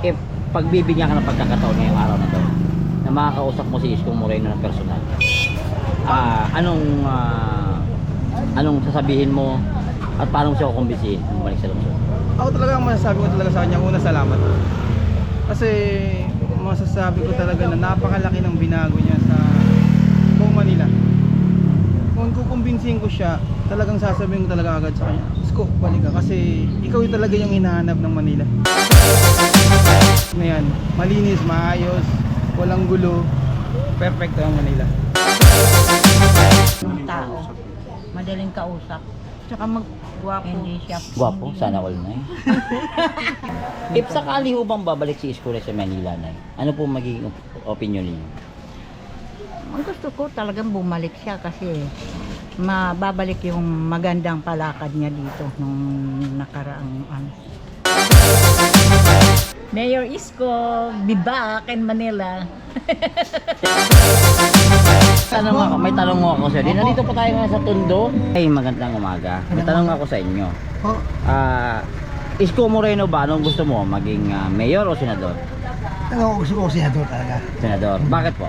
if pagbibigyan ka ng pagkakataon ngayong araw na to na makakausap mo si Isko Moreno ng personal, anong sasabihin mo at paano mo siya kukumbinsihin kung bumalik sa lungsod? Ako talaga ang masasabi ko talaga sa kanya, una salamat. Kasi masasabi ko talaga na napakalaki ng binago niya sa buong Manila. Kung kukumbinsihin ko siya, talagang sasabihin ko talaga agad sa kanya, Isko, balik ka kasi ikaw yung talaga yung hinahanap ng Manila. Ngayon, malinis, maayos, walang gulo, perfecto ang Manila. Yung tao, madaling kausap, tsaka magwapo. Hindi siya Gwapo, sana all na eh. If sakali ho bang babalik si Isko sa Manila na ano po magiging opinion niyo? Ang gusto ko talagang bumalik siya kasi mababalik yung magandang palakad niya dito nung nakaraang ano. Mayor Isko, be back in Manila. May tanong ako sir. Nandito po tayo ngayon sa Tondo. Ay, magandang umaga. May tanong ako sa inyo. Isko Moreno ba, anong gusto mo? Maging mayor o senador? Ano, gusto ko senador talaga. Senador. Bakit po?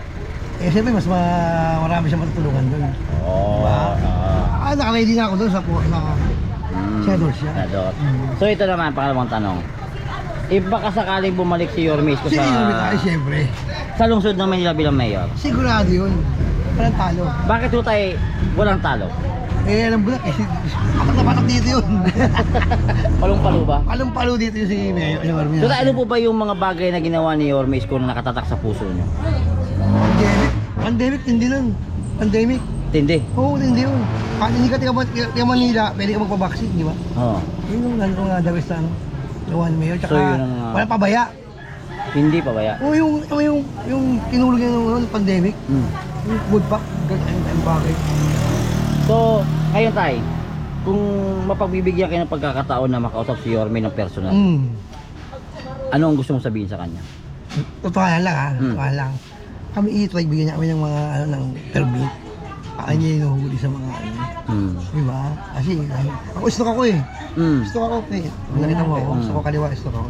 Eh, siyempre, mas marami siyang matutulungan doon. Oh, Diba? Nakaready na ako doon sa senador siya. senador. So ito naman, pangalawang tanong. If baka sakaling bumalik si Yorme Isko Sige, sa siyempre. sa lungsod ng Manila bilang mayor, Sigurado yun. Walang talo. bakit po tayo walang talo? Eh, alam mo na, apat na patak dito yun. Palong-palo ba? Palong-palo dito yung si Mayor. So ano po ba yung mga bagay na ginawa ni Yorme Isko na nakatatak sa puso niyo? Pandemic, hindi nun. Pandemic. Tindi. Oo, hindi yun. Kahit hindi ka tiga Manila, pwede ka magpabaksin, di ba? Oo. Yun yung lalo nga the best na ano. Yung Mayor, tsaka So, yun ang, walang pabaya. Hindi pa ba ya? Oo, yung tinulog niya ng pandemic. Yung food pack, ang bagay. So, ngayon tayo, kung mapagbibigyan kayo ng pagkakataon na makausap si Yorme ng personal, ano ang gusto mong sabihin sa kanya? Totoo lang ha, totoo lang. Kami i-try bigyan niya kami ng mga ano ng permit. Kaya niya hinuhuli sa mga ano. Di ba? Kasi ako stock ako eh. Stock ako eh. Nakita mo ako, stock ako kaliwa, stock ako.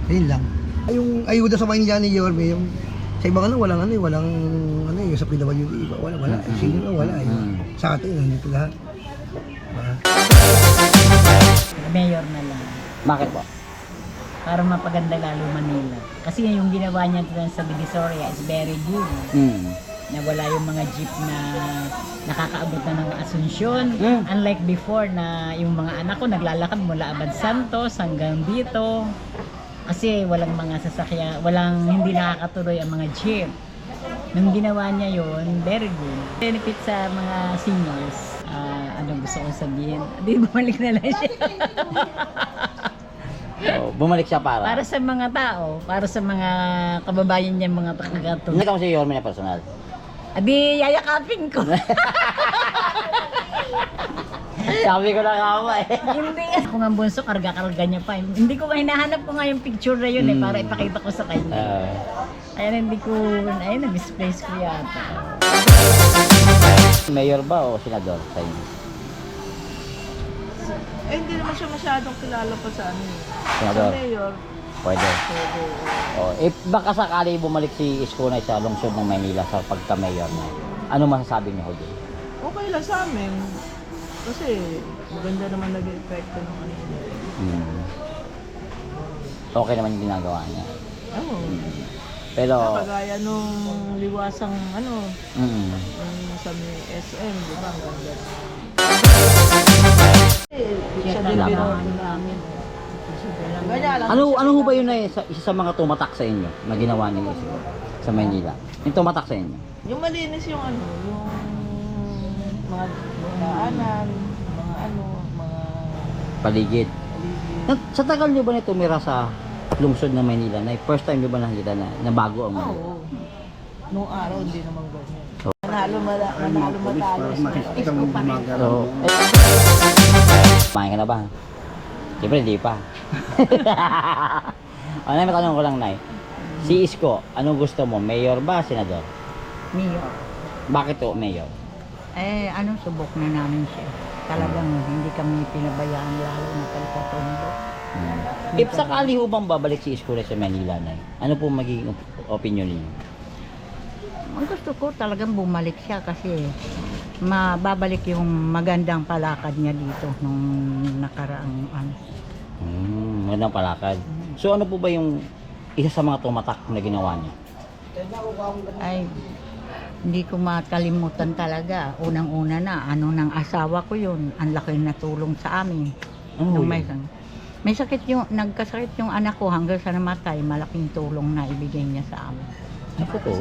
Ayun lang. Yung ayuda sa Maynila ni Yorme, yung sa ibang ano, walang yung sa PWD, iba, wala. Sino na wala eh. Sa atin, nandito lahat. Diba? Mayor na lang. Bakit po? Para mapaganda lalo Manila. Kasi yung ginawa niya dyan sa Divisoria is very good. Na wala yung mga jeep na nakakaabot na ng Asunsyon. Unlike before na yung mga anak ko naglalakad mula Abad Santos hanggang dito. Kasi walang mga sasakyan, hindi nakakatuloy ang mga jeep. Nung ginawa niya yun, very good. Benefit sa mga seniors. Ano gusto kong sabihin? Di bumalik na lang siya. So, bumalik siya para Para sa mga tao, para sa mga kababayan niya, mga taga-gato. nakita mo si Yorme na personal. Adi, yayakapin ko. Sabi ko na nga ba eh. Hindi. Kung ang bunso, karga-karga niya pa. Hindi ko hinahanap ko nga yung picture na yun para ipakita ko sa kanya. Kaya hindi ko, na-misplace ko yata. Mayor ba o senador sa inyo? Eh, hindi naman siya masyadong kilala pa sa ano eh. Senador? Sa mayor. Pwede. If baka sakali bumalik si Isko na sa lungsod ng Maynila sa pagka-mayor na, ano masasabi niyo ho dyan? Okay lang sa amin. Kasi maganda naman nag-epekto ng ano yun. Okay naman yung ginagawa niya. Oo. Pero, Kagaya nung liwasang ano, yung sa may SM, di ba? Ang ganda. Siya din namin. Ganyan lang. ano ho ba yun na isa sa mga tumatak sa inyo na ginawa ni Isko sa Maynila? Yung tumatak sa inyo? Yung malinis yung ano, yung mga daanan, mga Paligid. paligid. Sa tagal niyo ba na tumira sa lungsod ng Maynila na first time niyo ba nakita na bago ang Manila? Oo. Nung araw, hindi naman ganyan. Manalo matalo. Isko pa rin. So, kumain ka na ba? Siyempre hindi pa. Ano, may tanong ko lang, Nay. Si Isko, anong gusto mo? Mayor ba, senador? Mayor. Bakit to, mayor? Subok na namin siya. Talagang hindi kami pinabayaan lalo na pagkatundo. If sakali ho bang babalik si Isko sa Manila, Nay, ano po magiging opinion ninyo? Ang gusto ko talagang bumalik siya kasi mababalik yung magandang palakad niya dito nung nakaraang ano. Magandang palakad. So ano po ba yung isa sa mga tumatak na ginawa niya? Ay, hindi ko makalimutan talaga. Unang-una na, ng asawa ko yun. Ang laki na tulong sa amin. Ano Nung yun? may sakit nagkasakit yung anak ko hanggang sa namatay, malaking tulong na ibigay niya sa amin. Ako po?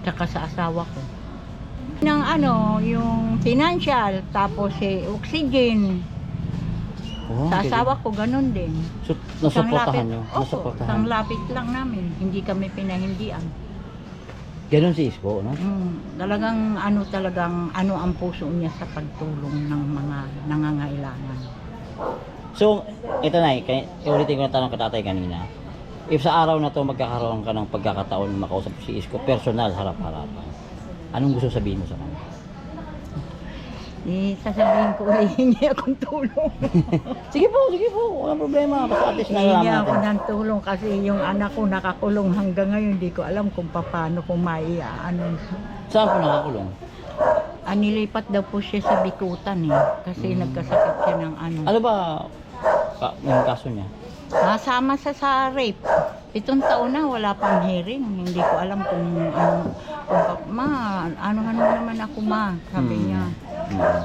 Tsaka sa asawa ko. Yung financial, tapos oxygen. Oh, Sa asawa ko, ganun din. So, nasuportahan nyo? Opo, Nasuportahan. isang lapit lang namin. Hindi kami pinahindian. Ganon si Isko, no? Talagang ang puso niya sa pagtulong ng mga nangangailangan. So, ito na ulitin ko na tanong ka tatay kanina. If sa araw na to magkakaroon ka ng pagkakataon na makausap si Isko, personal, harap-harapan, anong gusto sabihin mo sa kanya? Sasabihin ko, hihingi akong tulong. Sige po, walang problema. Basta at least Hihingi nalalaman ako natin. ng tulong kasi yung anak ko nakakulong hanggang ngayon. Hindi ko alam kung paano ko Saan po nakakulong? nilipat daw po siya sa Bikutan kasi nagkasakit siya ng Ano ba yung kaso niya? Nasama sa rape. 7 taon na, wala pang hearing. Hindi ko alam kung anuhan mo naman ako sabi niya.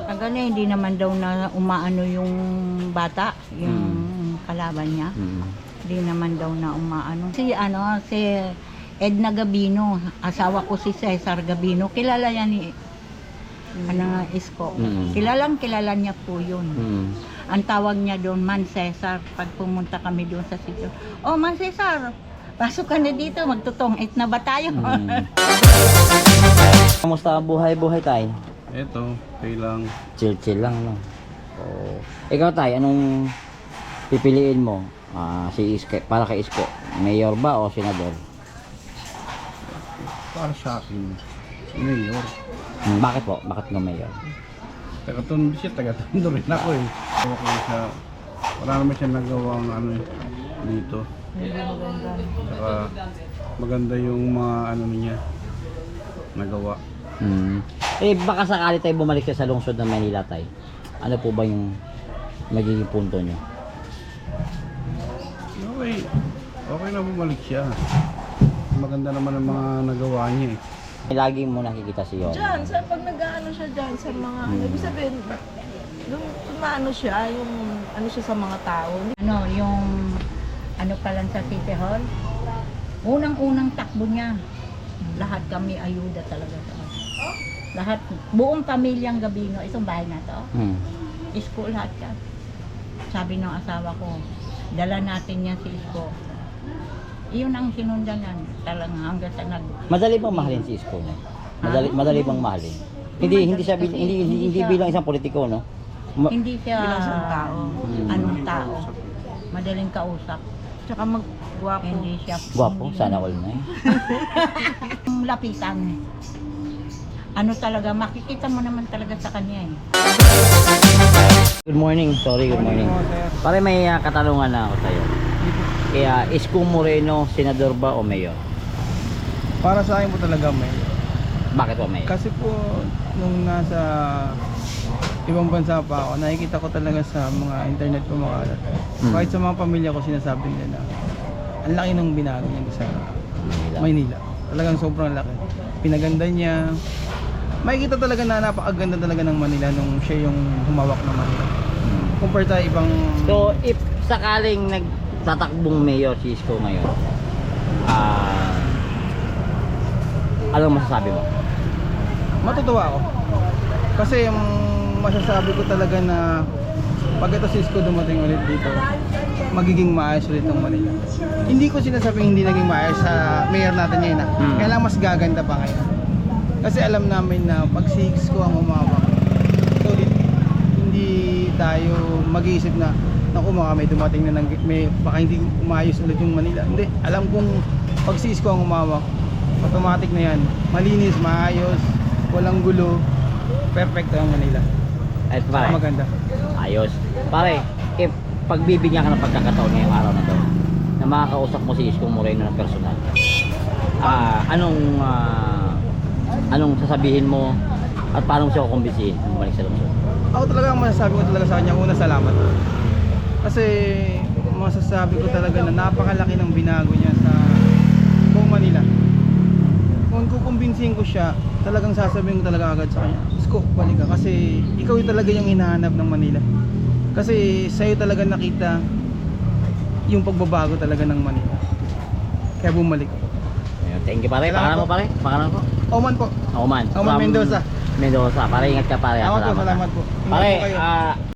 Kagani, hindi naman daw na umaano yung bata, yung kalaban niya. Hindi naman daw na umaano. Si Edna Gabino, asawa ko si Cesar Gabino, kilala yan ni Isko. Kilala niya po yun. Ang tawag niya doon, Man Cesar, pag pumunta kami doon sa sitio. Oh, Man Cesar, pasok ka na dito, magtutong-it na ba tayo? Kamusta ang buhay-buhay tayo? Eto, okay lang. Chill lang, no? Oh. Ikaw tayo, anong pipiliin mo? Si Isko, para kay Isko, mayor ba o senador? Para sa akin, mayor. Bakit po? Bakit nga mayor? Taga-tondo siya, taga-tondo rin ako eh. Wala naman siya nagawang dito. Saka maganda yung mga niya nagawa. Baka sakali tayo bumalik sa lungsod ng Manila tayo. Ano po ba yung magiging punto nyo? Okay na bumalik siya. Maganda naman ang mga nagawa niya eh. Lagi mo nakikita si Yon. Diyan, pag nag-ano siya dyan sa mga, ibig sabihin, yung ano siya, yung ano siya sa mga tao. Yung pa lang sa City Hall, unang-unang takbo niya, lahat kami ayuda talaga sa kanya. Lahat, buong pamilyang Gabino, itong bahay na to, Isko lahat ka. Sabi ng asawa ko, dala natin yan si Isko. Iyon ang sinundanan talagang hanggang sa Madali bang mahalin si Isko na? Madali bang mahalin? Hindi siya hindi bilang isang politiko, no? hindi siya Bilang isang tao. Anong tao. Madaling kausap. Tsaka magwapo. Hindi siya. Gwapo, sana all na Yung lapitan. Talaga, makikita mo naman talaga sa kanya eh. Good morning, good morning. Pare may katanungan na ako sa'yo. Kaya Isko Moreno, senador ba o mayor? Para sa akin po talaga mayor. Bakit po mayor? Kasi po, nung nasa ibang bansa pa ako, nakikita ko talaga sa mga internet ko makalat. Kahit sa mga pamilya ko, sinasabi nila, ang laki ng binago niya sa Maynila. Talagang sobrang laki. Pinaganda niya. Makikita talaga na napakaganda talaga ng Manila nung siya yung humawak ng Manila. Compare sa ibang... So, if sakaling nagtatakbong mayor si Isko ngayon, anong masasabi mo? Matutuwa ako. Kasi yung masasabi ko talaga na pag ito si Isko dumating ulit dito, magiging maayos ulit ng Manila. Hindi ko sinasabing hindi naging maayos sa mayor natin ngayon Kailangan mas gaganda pa ngayon. Kasi alam namin na pag si Isko ang umawak, solid, hindi tayo mag-iisip na naku may dumating na baka hindi umayos ulit yung Manila. Hindi, alam kong pag si Isko ang umawak, automatic na yan. Malinis, maayos, walang gulo, perfecto ang Manila. At pare, Maganda. ayos. Pare, if pagbibigyan ka ng pagkakataon ngayong araw na to na makakausap mo si Isko Moreno ng personal, anong sasabihin mo at paano mo siya kukumbinsihin bumalik sa lungsod? Ako talaga ang masasabi ko talaga sa kanya, una salamat. Kasi masasabi ko talaga na napakalaki ng binago niya sa buong Manila. Kung kukumbinsihin ko siya, talagang sasabihin ko talaga agad sa kanya, Isko, balik ka. Kasi ikaw yung talaga yung hinahanap ng Manila. Kasi sa'yo talaga nakita yung pagbabago talaga ng Manila. Kaya bumalik ako. Ayun, thank you pare. Salamat Pangalan mo po. pare? Pangalan ko? Oman po. Oman. Oman From Mendoza. Mendoza. Pare, ingat ka pare. Salamat po, salamat po. Ingat Pare, po kayo.